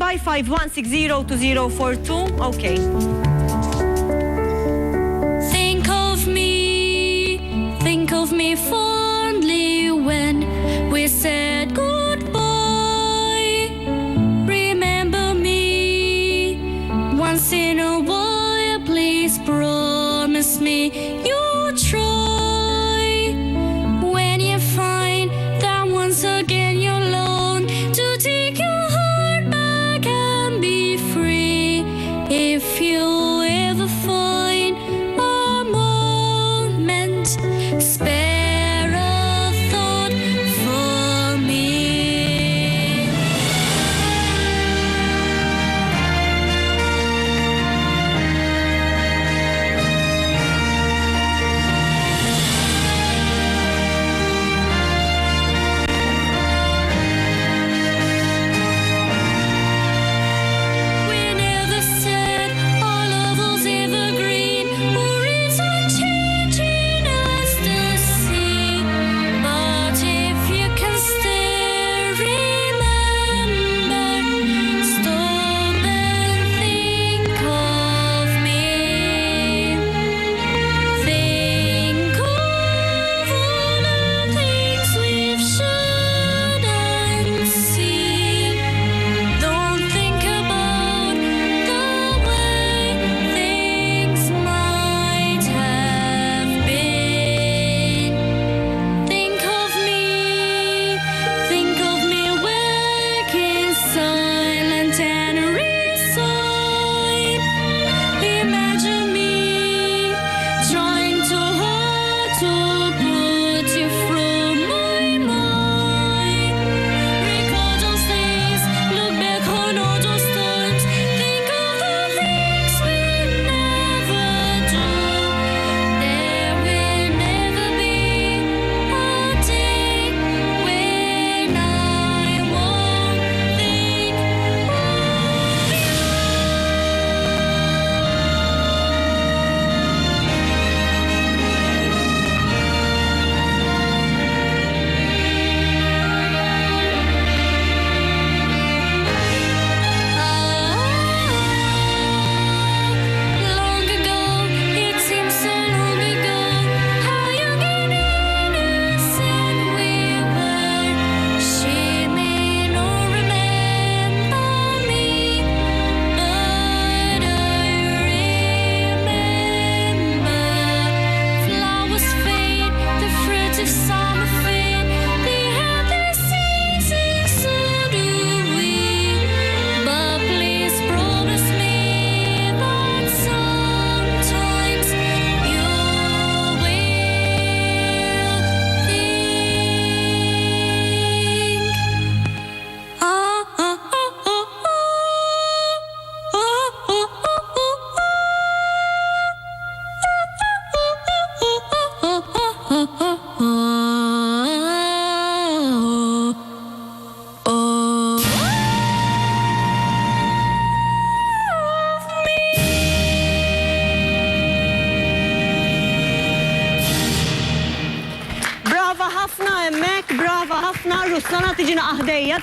standby 51602042. Okay. Think of me fondly when we said goodbye. Remember me once in a while, please promise me you'll try. When you find that once again you're alone, to take your heart back and be free. If you ever find a moment, spare a thought for me. We never said our love was evergreen, or it's unchanging as the sea. But if you can still remember, stop and think of me. Think of all the things we've shared and seen. Don't think about the way things might have been. Think of me waking silent and resigned. Imagine me trying too hard to put you from my mind. Recall those days, look back on all those times. Think of the things we never do. There will never be a day when I won't think of long ago, it seems so long ago, how young and innocent we were. She may not remember me, but I remember. Flowers fade, the fruits of summer fade. They have their seasons, so do we. But please promise me that sometimes you will Brava ħafna emmek, brava ħafna. Russana tiġina aħdejja.